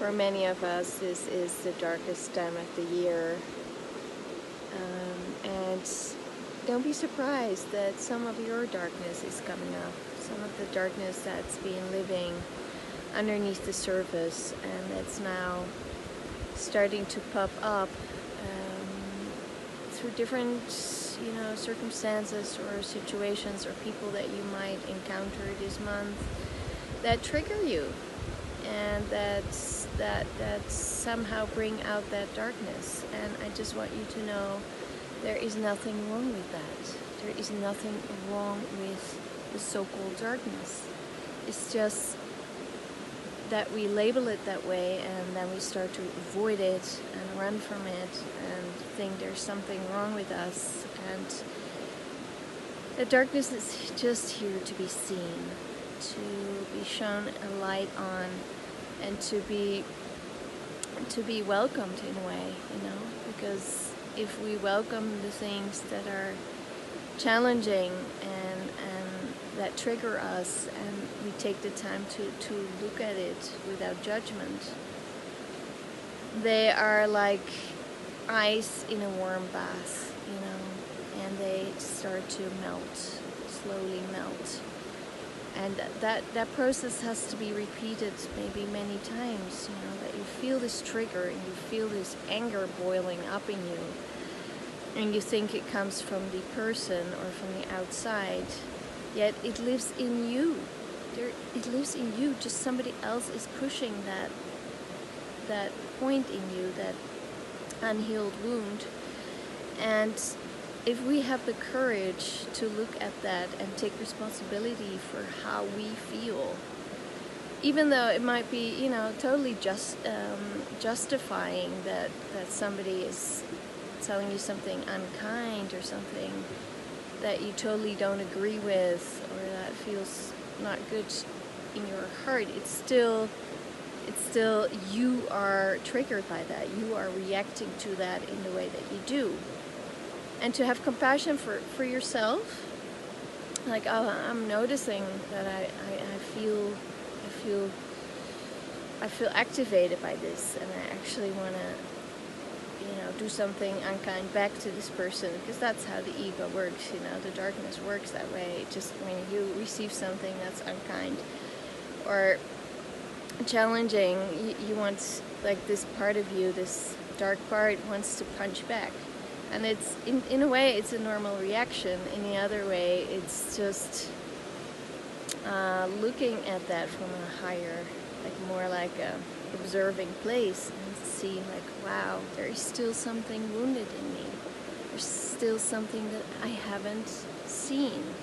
For many of us, this is the darkest time of the year. And don't be surprised that some of your darkness is coming up. Some of the darkness that's been living underneath the surface and that's now starting to pop up through different circumstances or situations or people that you might encounter this month that trigger you and that somehow bring out that darkness. And I just want you to know there is nothing wrong with that. There is nothing wrong with the so-called darkness. It's just that we label it that way and then we start to avoid it and run from it and think there's something wrong with us. And the darkness is just here to be seen, to be shown a light on, and to be welcomed in a way, because if we welcome the things that are challenging and that trigger us, and we take the time to look at it without judgment, they are like ice in a warm bath, and they start to melt, slowly melt. And that process has to be repeated maybe many times, that you feel this trigger and you feel this anger boiling up in you, and you think it comes from the person or from the outside, yet it lives in you. It lives in you, just somebody else is pushing that point in you, that unhealed wound. And if we have the courage to look at that and take responsibility for how we feel, even though it might be, totally justifying that somebody is telling you something unkind or something that you totally don't agree with or that feels not good in your heart, it's still you are triggered by that. You are reacting to that in the way that you do. And to have compassion for yourself, like, oh, I'm noticing that I feel activated by this, and I actually want to do something unkind back to this person, because that's how the ego works. The darkness works that way. Just when you receive something that's unkind or challenging, you want, like, this part of you, this dark part, wants to punch back. And it's, in a way, it's a normal reaction. In the other way, it's just looking at that from a higher, like more like a observing place, and see, like, wow, there is still something wounded in me. There's still something that I haven't seen.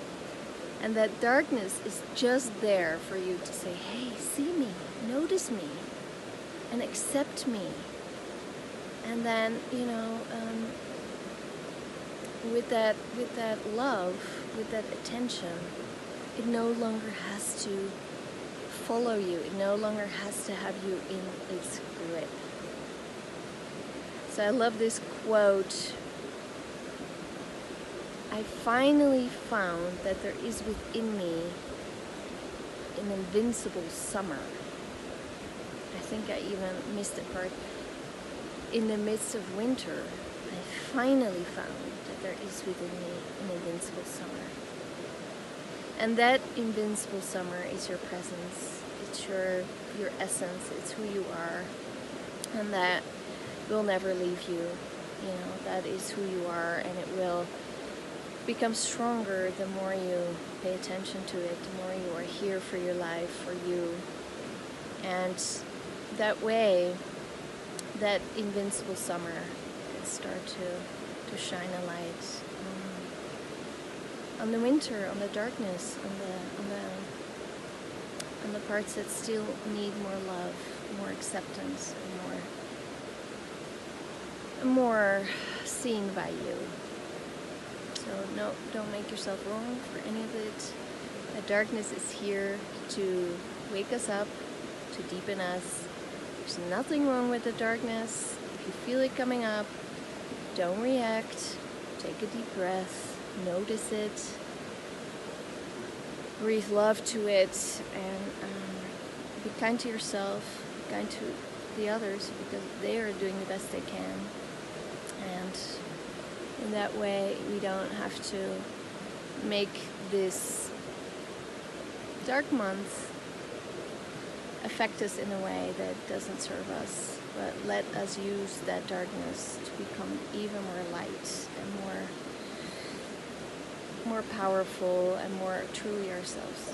And that darkness is just there for you to say, hey, see me, notice me, and accept me. And then, with that love, with that attention, it no longer has to follow you. It no longer has to have you in its grip. So I love this quote. I finally found that there is within me an invincible summer. I think I even missed the part. In the midst of winter, I finally found that there is within me an invincible summer. And that invincible summer is your presence. It's your essence. It's who you are. And that will never leave you. That is who you are, and it will become stronger the more you pay attention to it, the more you are here for your life, for you. And that way, that invincible summer can start to shine a light on the winter, on the darkness, on the parts that still need more love, more acceptance, and more seen by you. So no, don't make yourself wrong for any of it. The darkness is here to wake us up, to deepen us. There's nothing wrong with the darkness. If you feel it coming up, don't react. Take a deep breath. Notice it. Breathe love to it, and be kind to yourself. Be kind to the others because they are doing the best they can. And in that way, we don't have to make this dark month affect us in a way that doesn't serve us, but let us use that darkness to become even more light and more powerful and more truly ourselves.